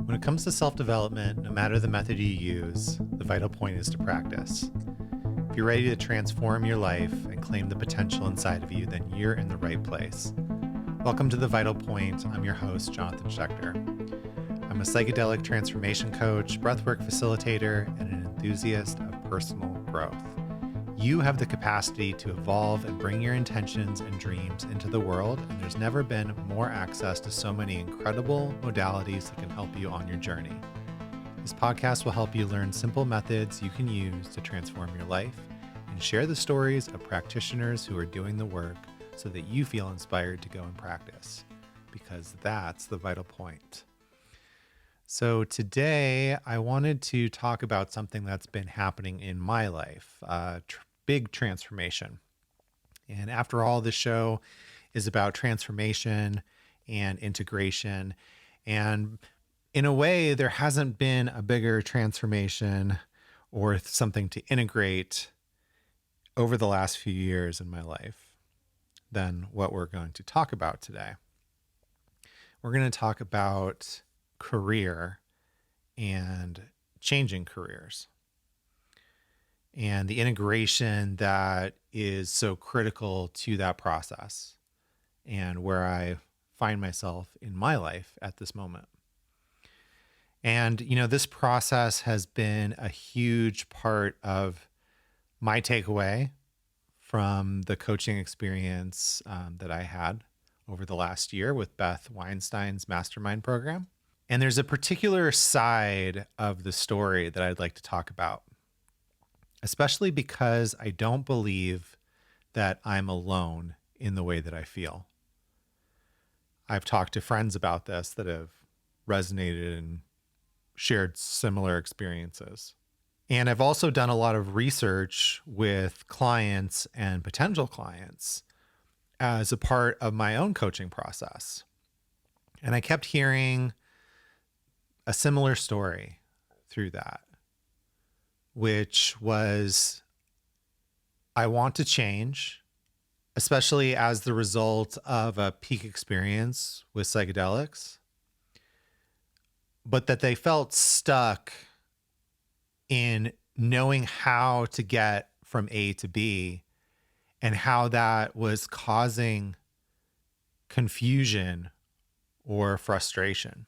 When it comes to self-development, no matter the method you use, the vital point is to practice. If you're ready to transform your life and claim the potential inside of you, then you're in the right place. Welcome to The Vital Point. I'm your host, Jonathan Schecter. I'm a psychedelic transformation coach, breathwork facilitator, and an enthusiast of personal growth. You have the capacity to evolve and bring your intentions and dreams into the world, and there's never been more access to so many incredible modalities that can help you on your journey. This podcast will help you learn simple methods you can use to transform your life and share the stories of practitioners who are doing the work so that you feel inspired to go and practice, because that's the vital point. So today I wanted to talk about something that's been happening in my life, big transformation. And after all, this show is about transformation and integration. And in a way, there hasn't been a bigger transformation or something to integrate over the last few years in my life than what we're going to talk about today. We're going to talk about career and changing careers and the integration that is so critical to that process and where I find myself in my life at this moment. And, this process has been a huge part of my takeaway from the coaching experience that I had over the last year with Beth Weinstein's mastermind program. And there's a particular side of the story that I'd like to talk about, especially because I don't believe that I'm alone in the way that I feel. I've talked to friends about this that have resonated and shared similar experiences. And I've also done a lot of research with clients and potential clients as a part of my own coaching process. And I kept hearing a similar story through that, which was, I want to change, especially as the result of a peak experience with psychedelics, but that they felt stuck in knowing how to get from A to B and how that was causing confusion or frustration.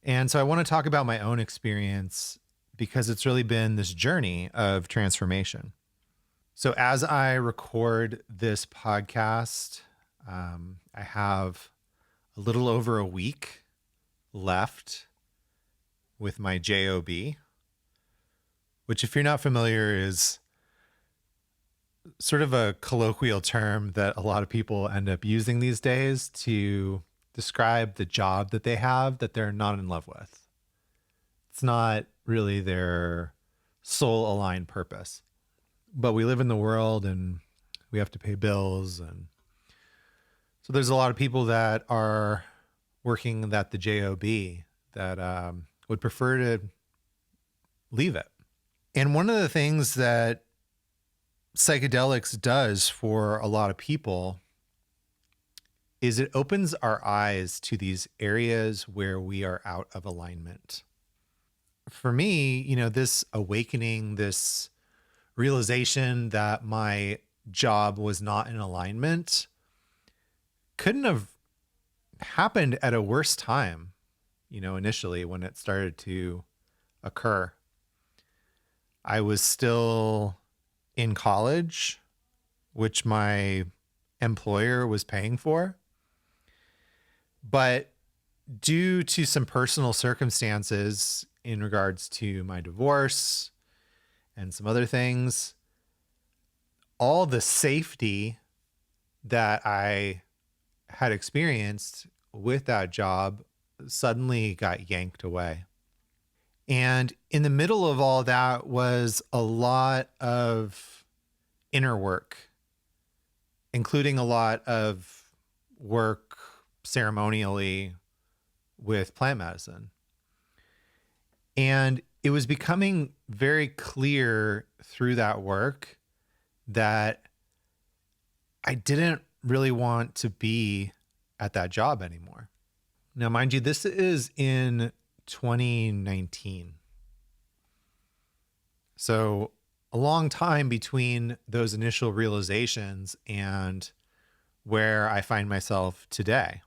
And so I want to talk about my own experience because it's really been this journey of transformation. So as I record this podcast, I have a little over a week left with my JOB, which, if you're not familiar, is sort of a colloquial term that a lot of people end up using these days to describe the job that they have that they're not in love with. It's not really their soul aligned purpose, but we live in the world and we have to pay bills. And so there's a lot of people that are working at the JOB that would prefer to leave it. And one of the things that psychedelics does for a lot of people is it opens our eyes to these areas where we are out of alignment. For me, this awakening, this realization that my job was not in alignment couldn't have happened at a worse time, initially when it started to occur. I was still in college, which my employer was paying for. But due to some personal circumstances in regards to my divorce and some other things, all the safety that I had experienced with that job suddenly got yanked away. And in the middle of all that was a lot of inner work, including a lot of work ceremonially with plant medicine. And it was becoming very clear through that work that I didn't really want to be at that job anymore. Now, mind you, this is in 2019. So a long time between those initial realizations and where I find myself today.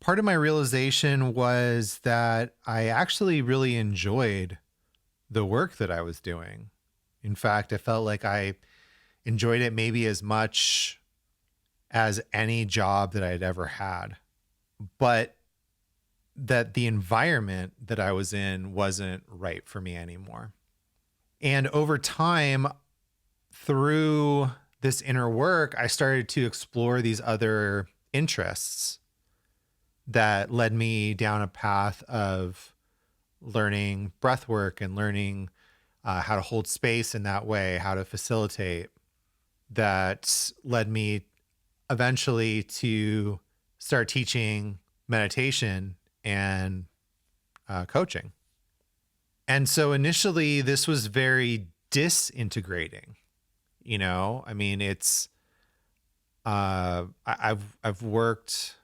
Part of my realization was that I actually really enjoyed the work that I was doing. In fact, I felt like I enjoyed it maybe as much as any job that I'd ever had, but that the environment that I was in wasn't right for me anymore. And over time, through this inner work, I started to explore these other interests that led me down a path of learning breathwork and learning how to hold space in that way, how to facilitate. That led me eventually to start teaching meditation and coaching. And so initially, this was very disintegrating. I mean, it's I've worked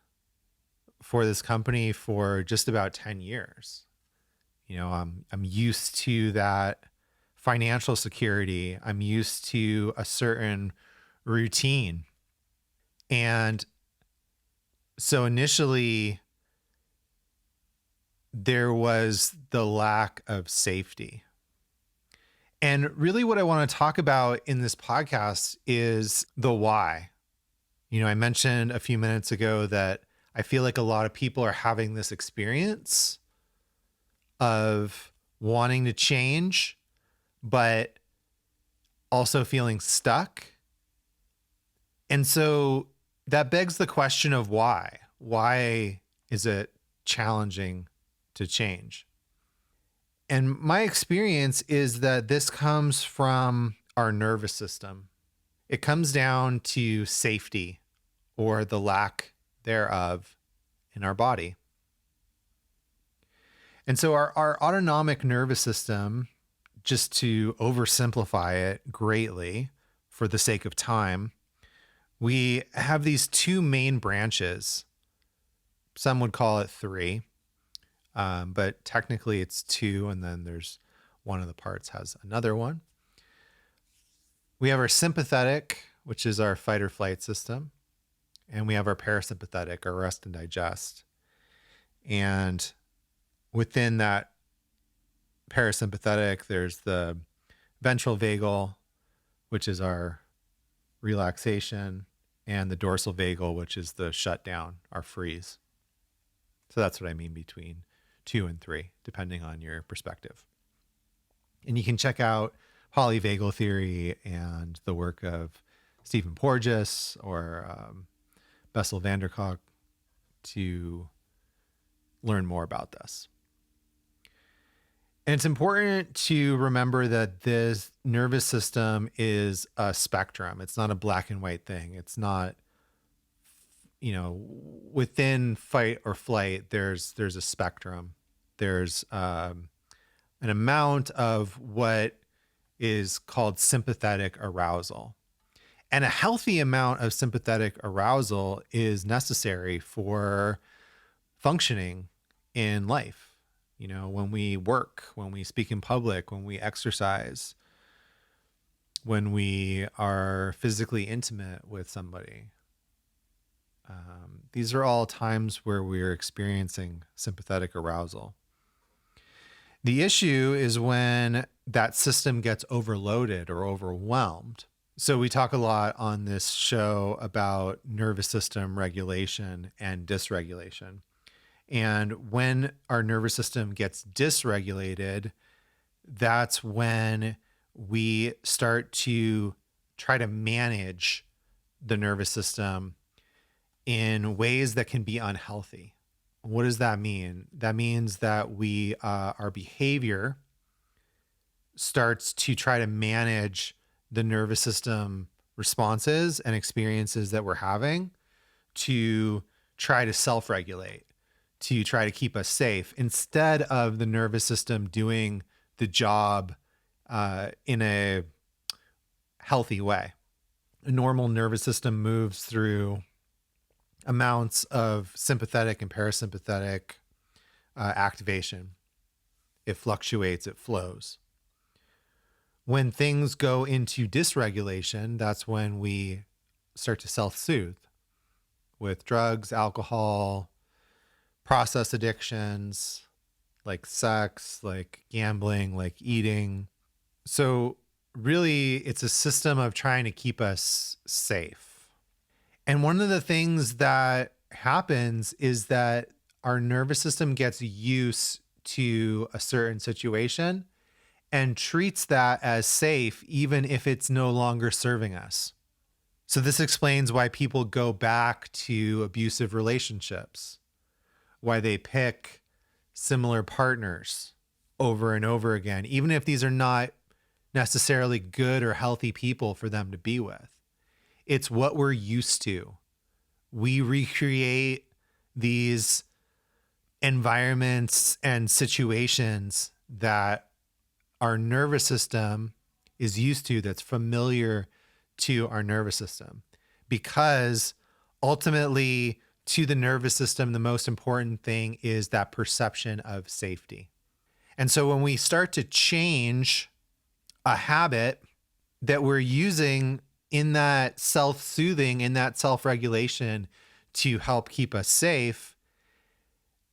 for this company for just about 10 years. I'm used to that financial security. I'm used to a certain routine. And so initially there was the lack of safety. And really what I want to talk about in this podcast is the why. I mentioned a few minutes ago that I feel like a lot of people are having this experience of wanting to change, but also feeling stuck. And so that begs the question of why. Why is it challenging to change? And my experience is that this comes from our nervous system. It comes down to safety or the lack thereof in our body. And so our autonomic nervous system, just to oversimplify it greatly for the sake of time, we have these two main branches. Some would call it three, but technically it's two, and then there's one of the parts has another one. We have our sympathetic, which is our fight or flight system, and we have our parasympathetic, our rest and digest. And within that parasympathetic, there's the ventral vagal, which is our relaxation, and the dorsal vagal, which is the shutdown, our freeze. So that's what I mean between 2 and 3, depending on your perspective. And you can check out polyvagal theory and the work of Stephen Porges or Bessel van der Kolk to learn more about this. And it's important to remember that this nervous system is a spectrum. It's not a black and white thing. It's not, within fight or flight, there's a spectrum. There's an amount of what is called sympathetic arousal. And a healthy amount of sympathetic arousal is necessary for functioning in life. When we work, when we speak in public, when we exercise, when we are physically intimate with somebody. These are all times where we're experiencing sympathetic arousal. The issue is when that system gets overloaded or overwhelmed. So we talk a lot on this show about nervous system regulation and dysregulation. And when our nervous system gets dysregulated, that's when we start to try to manage the nervous system in ways that can be unhealthy. What does that mean? That means that our behavior starts to try to manage the nervous system responses and experiences that we're having to try to self-regulate, to try to keep us safe, instead of the nervous system doing the job in a healthy way. A normal nervous system moves through amounts of sympathetic and parasympathetic activation. It fluctuates, it flows. When things go into dysregulation, that's when we start to self-soothe with drugs, alcohol, process addictions, like sex, like gambling, like eating. So really, it's a system of trying to keep us safe. And one of the things that happens is that our nervous system gets used to a certain situation and treats that as safe, even if it's no longer serving us. So this explains why people go back to abusive relationships, why they pick similar partners over and over again, even if these are not necessarily good or healthy people for them to be with. It's what we're used to. We recreate these environments and situations that our nervous system is used to, that's familiar to our nervous system, because ultimately to the nervous system, the most important thing is that perception of safety. And so when we start to change a habit that we're using in that self-soothing, in that self-regulation to help keep us safe,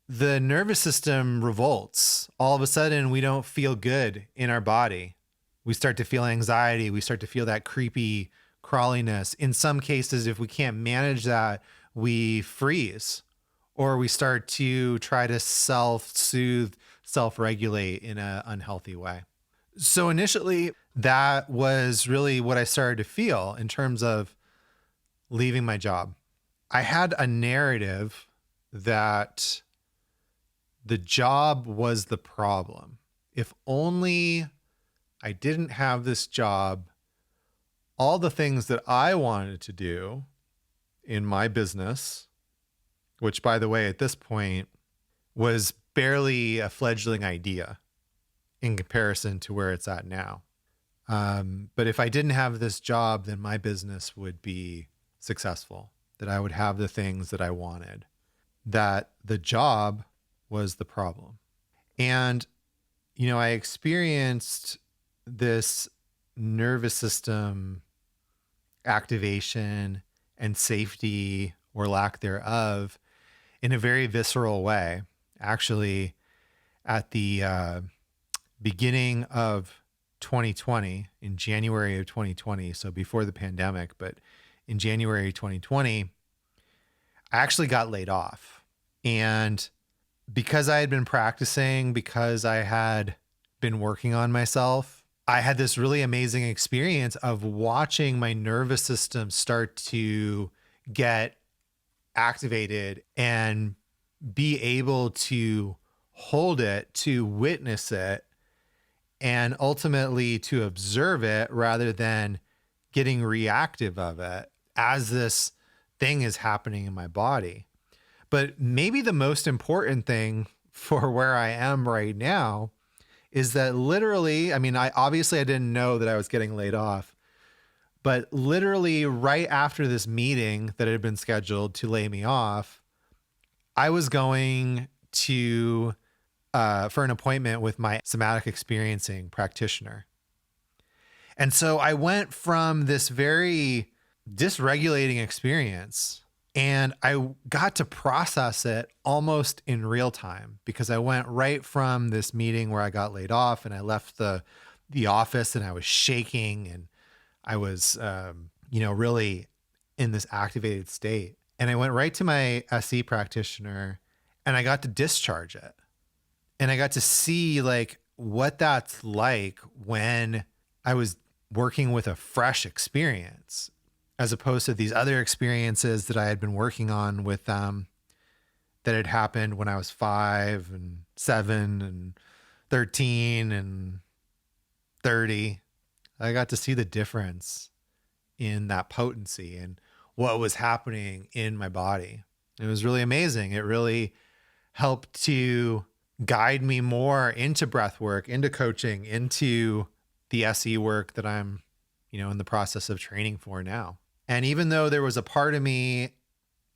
the nervous system revolts. All of a sudden, we don't feel good in our body. We start to feel anxiety. We start to feel that creepy crawliness. In some cases, if we can't manage that, we freeze, or we start to try to self-soothe, self-regulate in an unhealthy way. So initially, that was really what I started to feel in terms of leaving my job. I had a narrative that the job was the problem. If only I didn't have this job, all the things that I wanted to do in my business, which, by the way, at this point was barely a fledgling idea in comparison to where it's at now. But if I didn't have this job, then my business would be successful, that I would have the things that I wanted, that the job was the problem. And, I experienced this nervous system activation and safety, or lack thereof, in a very visceral way. Actually, at the beginning of 2020, in January of 2020, so before the pandemic, but in January 2020, I actually got laid off. And because I had been practicing, because I had been working on myself, I had this really amazing experience of watching my nervous system start to get activated and be able to hold it, to witness it, and ultimately to observe it rather than getting reactive of it as this thing is happening in my body. But maybe the most important thing for where I am right now is that literally, I didn't know that I was getting laid off, but literally right after this meeting that had been scheduled to lay me off, I was going to for an appointment with my somatic experiencing practitioner. And so I went from this very dysregulating experience, and I got to process it almost in real time, because I went right from this meeting where I got laid off, and I left the office, and I was shaking, and I was, really in this activated state. And I went right to my SE practitioner, and I got to discharge it. And I got to see like what that's like when I was working with a fresh experience, as opposed to these other experiences that I had been working on with them that had happened when I was 5 and 7 and 13 and 30. I got to see the difference in that potency and what was happening in my body. It was really amazing. It really helped to guide me more into breath work, into coaching, into the SE work that I'm, in the process of training for now. And even though there was a part of me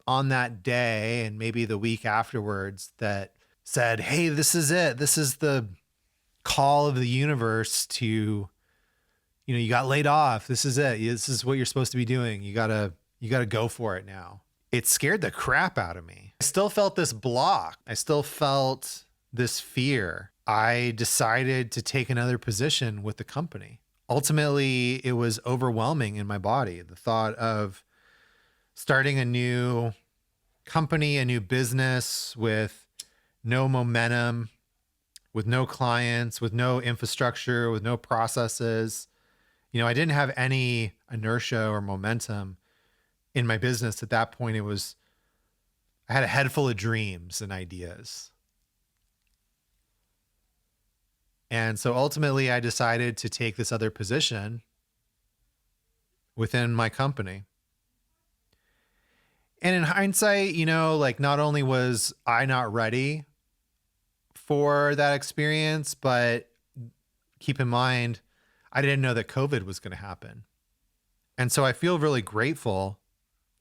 on that day and maybe the week afterwards that said, hey, this is it. This is the call of the universe to, you got laid off. This is it. This is what you're supposed to be doing. You gotta go for it now. It scared the crap out of me. I still felt this block. I still felt this fear. I decided to take another position with the company. Ultimately, it was overwhelming in my body. The thought of starting a new company, a new business with no momentum, with no clients, with no infrastructure, with no processes. I didn't have any inertia or momentum in my business at that point. I had a head full of dreams and ideas. And so ultimately I decided to take this other position within my company. And in hindsight, not only was I not ready for that experience, but keep in mind, I didn't know that COVID was going to happen. And so I feel really grateful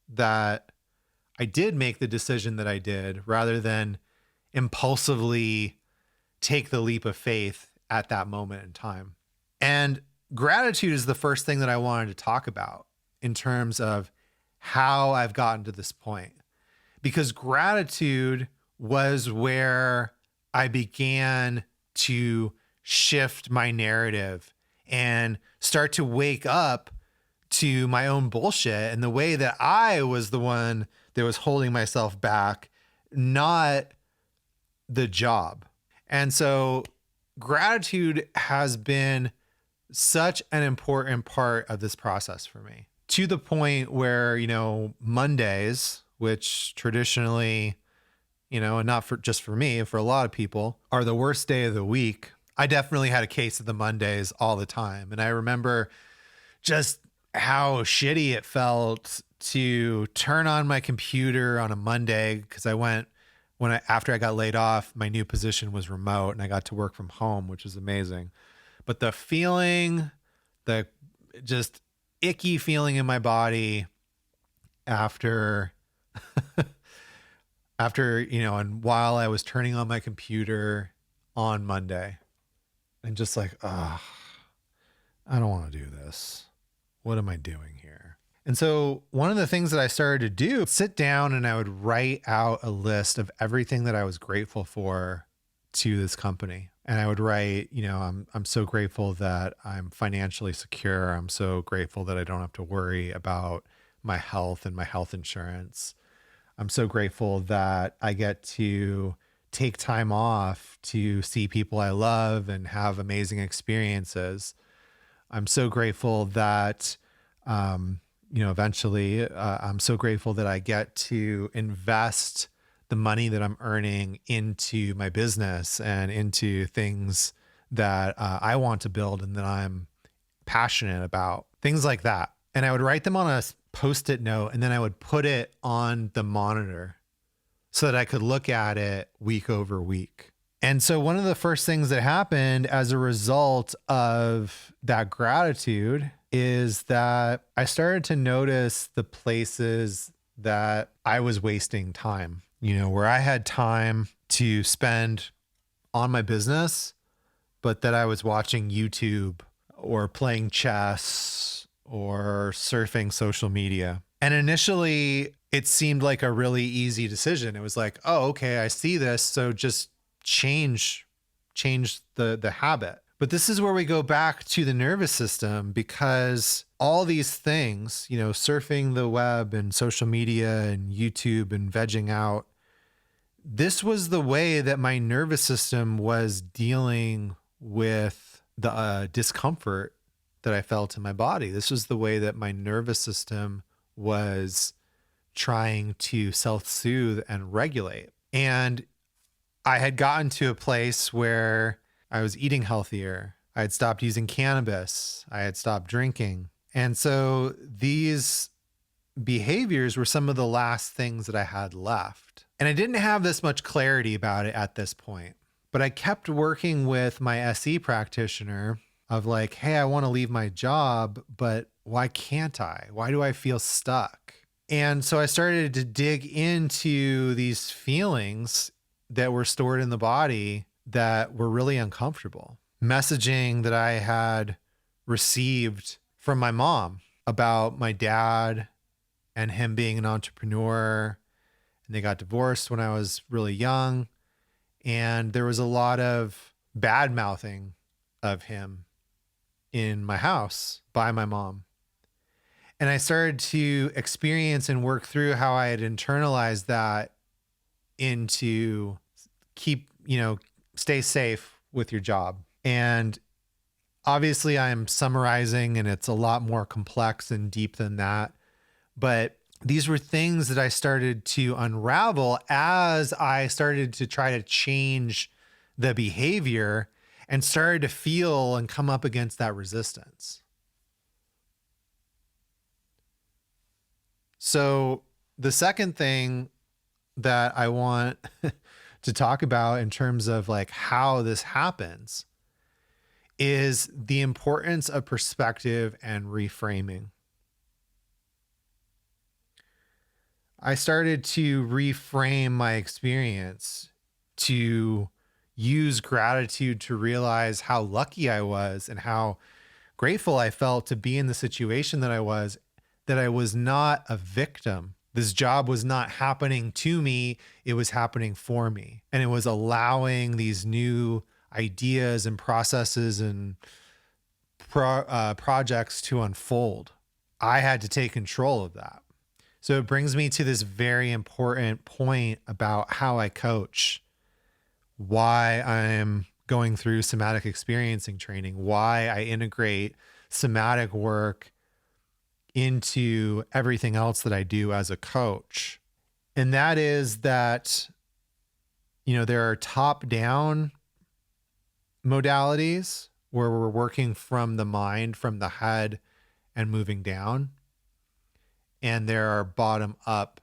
that I did make the decision that I did rather than impulsively take the leap of faith at that moment in time. And gratitude is the first thing that I wanted to talk about in terms of how I've gotten to this point, because gratitude was where I began to shift my narrative and start to wake up to my own bullshit and the way that I was the one that was holding myself back, not the job. And so gratitude has been such an important part of this process for me, to the point where, Mondays, which traditionally, and not just for me, for a lot of people, are the worst day of the week. I definitely had a case of the Mondays all the time. And I remember just how shitty it felt to turn on my computer on a Monday, because after I got laid off, my new position was remote and I got to work from home, which was amazing. But the feeling, the just icky feeling in my body after, and while I was turning on my computer on Monday and just like, I don't want to do this. What am I doing here? And so one of the things that I started to do, sit down and I would write out a list of everything that I was grateful for to this company. And I would write, I'm so grateful that I'm financially secure. I'm so grateful that I don't have to worry about my health and my health insurance. I'm so grateful that I get to take time off to see people I love and have amazing experiences. I'm so grateful that, eventually, I'm so grateful that I get to invest the money that I'm earning into my business and into things that I want to build and that I'm passionate about, things like that. And I would write them on a Post-it note, and then I would put it on the monitor so that I could look at it week over week. And so one of the first things that happened as a result of that gratitude is that I started to notice the places that I was wasting time, where I had time to spend on my business, but that I was watching YouTube or playing chess or surfing social media. And initially it seemed like a really easy decision. It was like, oh, okay, I see this. So just change the habit. But this is where we go back to the nervous system, because all these things, surfing the web and social media and YouTube and vegging out, this was the way that my nervous system was dealing with the discomfort that I felt in my body. This was the way that my nervous system was trying to self-soothe and regulate. And I had gotten to a place where I was eating healthier. I had stopped using cannabis. I had stopped drinking. And so these behaviors were some of the last things that I had left. And I didn't have this much clarity about it at this point, but I kept working with my SE practitioner of like, hey, I want to leave my job, but why can't I? Why do I feel stuck? And so I started to dig into these feelings that were stored in the body that were really uncomfortable. Messaging that I had received from my mom about my dad and him being an entrepreneur. And they got divorced when I was really young. And there was a lot of bad mouthing of him in my house by my mom. And I started to experience and work through how I had internalized that into stay safe with your job. And obviously I'm summarizing and it's a lot more complex and deep than that. But these were things that I started to unravel as I started to try to change the behavior and started to feel and come up against that resistance. So the second thing that I want to talk about in terms of like how this happens is the importance of perspective and reframing. I started to reframe my experience, to use gratitude to realize how lucky I was and how grateful I felt to be in the situation that I was not a victim. This job was not happening to me. It was happening for me. And it was allowing these new ideas and processes and projects to unfold. I had to take control of that. So it brings me to this very important point about how I coach, why I'm going through somatic experiencing training, why I integrate somatic work into everything else that I do as a coach. And that is that, there are top-down modalities where we're working from the mind, from the head, and moving down. And there are bottom-up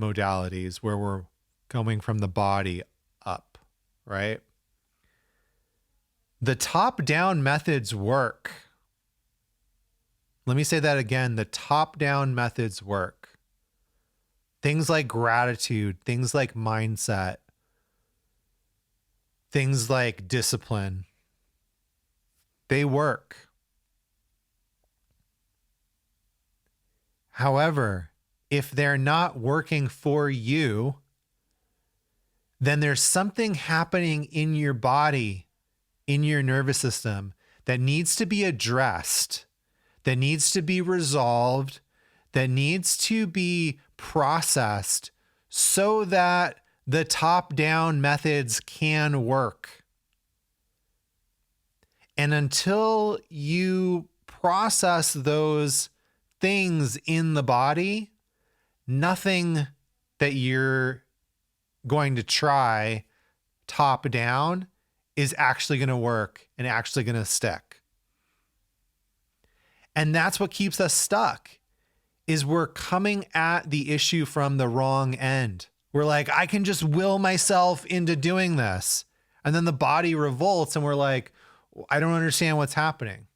modalities where we're going from the body up, right? The top-down methods work. Let me say that again. The top-down methods work. Things like gratitude, things like mindset, things like discipline, they work. However, if they're not working for you, then there's something happening in your body, in your nervous system, that needs to be addressed, that needs to be resolved, that needs to be processed so that the top-down methods can work. And until you process those things in the body, nothing that you're going to try top down is actually going to work and actually going to stick. And that's what keeps us stuck, is we're coming at the issue from the wrong end. We're like, I can just will myself into doing this. And then the body revolts and we're like, I don't understand what's happening.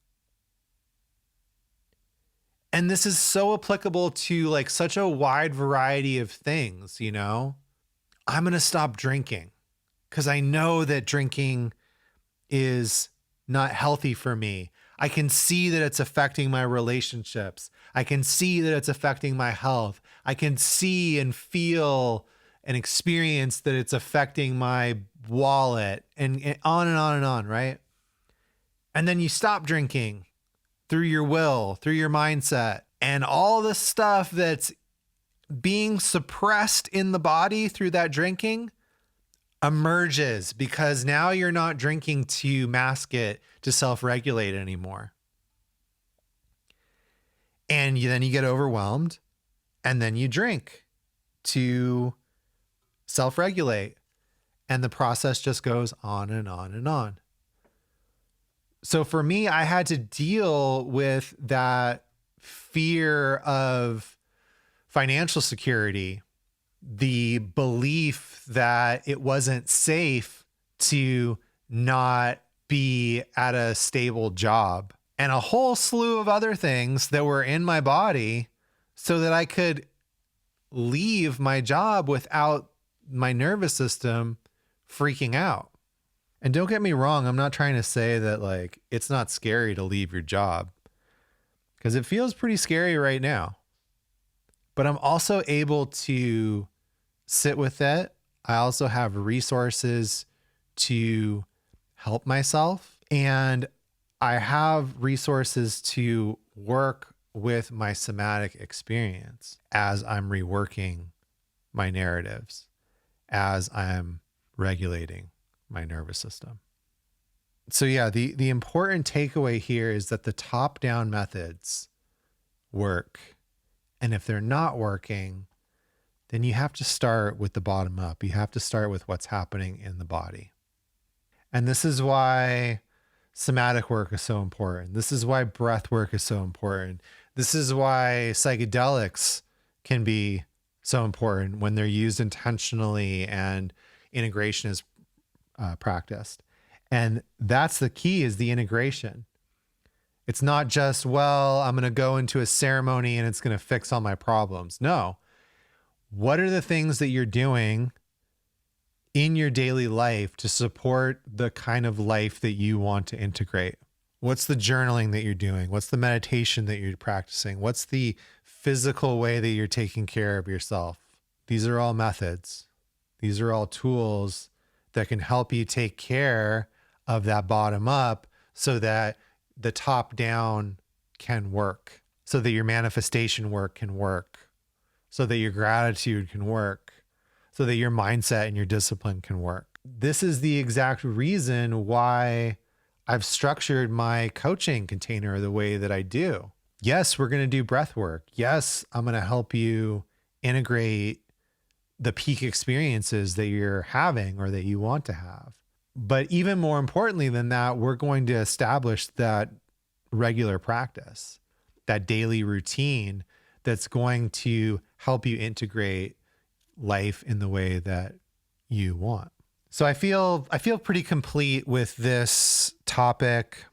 And this is so applicable to like such a wide variety of things, I'm going to stop drinking because I know that drinking is not healthy for me. I can see that it's affecting my relationships. I can see that it's affecting my health. I can see and feel and experience that it's affecting my wallet and on and on and on, right? And then you stop drinking through your will, through your mindset, and all the stuff that's being suppressed in the body through that drinking emerges because now you're not drinking to mask it, to self-regulate anymore. And then you get overwhelmed and then you drink to self-regulate. And the process just goes on and on and on. So for me, I had to deal with that fear of financial security, the belief that it wasn't safe to not be at a stable job, and a whole slew of other things that were in my body so that I could leave my job without my nervous system freaking out. And don't get me wrong, I'm not trying to say that like it's not scary to leave your job, because it feels pretty scary right now. But I'm also able to sit with it. I also have resources to help myself, and I have resources to work with my somatic experience as I'm reworking my narratives, as I'm regulating my nervous system. So yeah, the important takeaway here is that the top-down methods work. And if they're not working, then you have to start with the bottom up. You have to start with what's happening in the body. And this is why somatic work is so important. This is why breath work is so important. This is why psychedelics can be so important when they're used intentionally and integration is practiced. And that's the key, is the integration. It's not just, well, I'm going to go into a ceremony and it's going to fix all my problems. No. What are the things that you're doing in your daily life to support the kind of life that you want to integrate? What's the journaling that you're doing? What's the meditation that you're practicing? What's the physical way that you're taking care of yourself? These are all methods. These are all tools that can help you take care of that bottom up so that the top down can work, so that your manifestation work can work, so that your gratitude can work, so that your mindset and your discipline can work. This is the exact reason why I've structured my coaching container the way that I do. Yes, we're going to do breath work. Yes, I'm going to help you integrate the peak experiences that you're having or that you want to have. But even more importantly than that, we're going to establish that regular practice, that daily routine that's going to help you integrate life in the way that you want. So I feel pretty complete with this topic.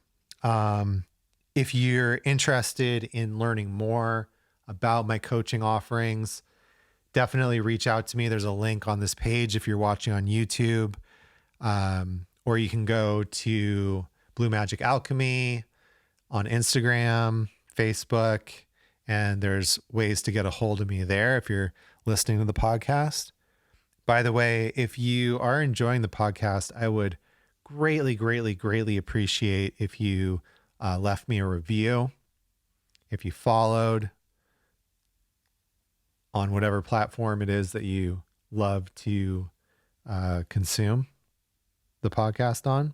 If you're interested in learning more about my coaching offerings, definitely reach out to me. There's a link on this page if you're watching on YouTube, or you can go to Blue Magic Alchemy on Instagram, Facebook, and there's ways to get a hold of me there if you're listening to the podcast. By the way, if you are enjoying the podcast, I would greatly, greatly, greatly appreciate if you left me a review, if you followed on whatever platform it is that you love to consume the podcast on.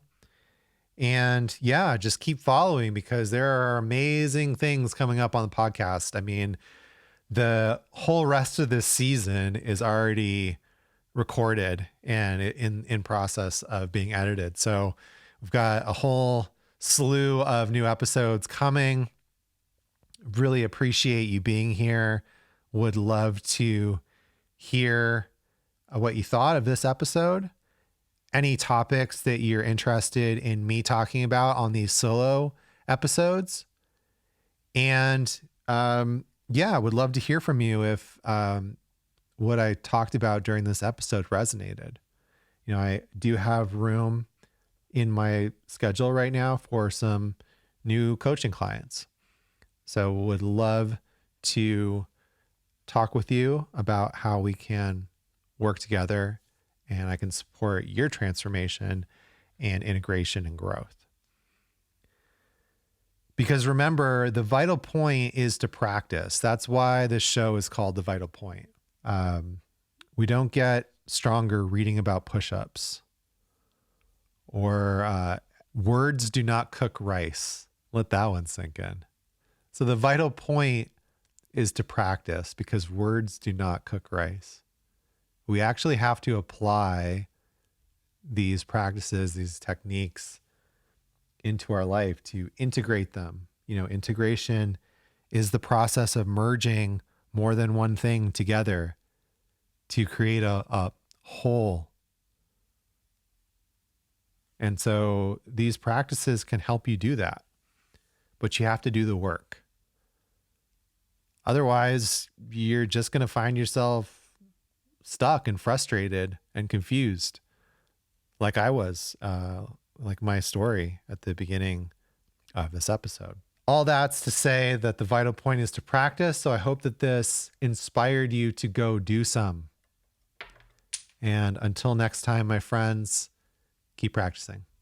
And yeah, just keep following, because there are amazing things coming up on the podcast. I mean, the whole rest of this season is already recorded and in process of being edited. So we've got a whole slew of new episodes coming. Really appreciate you being here. Would love to hear what you thought of this episode. Any topics that you're interested in me talking about on these solo episodes. And yeah, would love to hear from you if what I talked about during this episode resonated. You know, I do have room in my schedule right now for some new coaching clients. So would love to talk with you about how we can work together and I can support your transformation and integration and growth. Because remember, the vital point is to practice. That's why this show is called The Vital Point. We don't get stronger reading about push-ups, or words do not cook rice. Let that one sink in. So the vital point is to practice, because words do not cook rice. We actually have to apply these practices, these techniques into our life to integrate them. You know, integration is the process of merging more than one thing together to create a whole. And so these practices can help you do that, but you have to do the work. Otherwise, you're just going to find yourself stuck and frustrated and confused, like I was, like my story at the beginning of this episode. All that's to say that the vital point is to practice. So I hope that this inspired you to go do some. And until next time, my friends, keep practicing.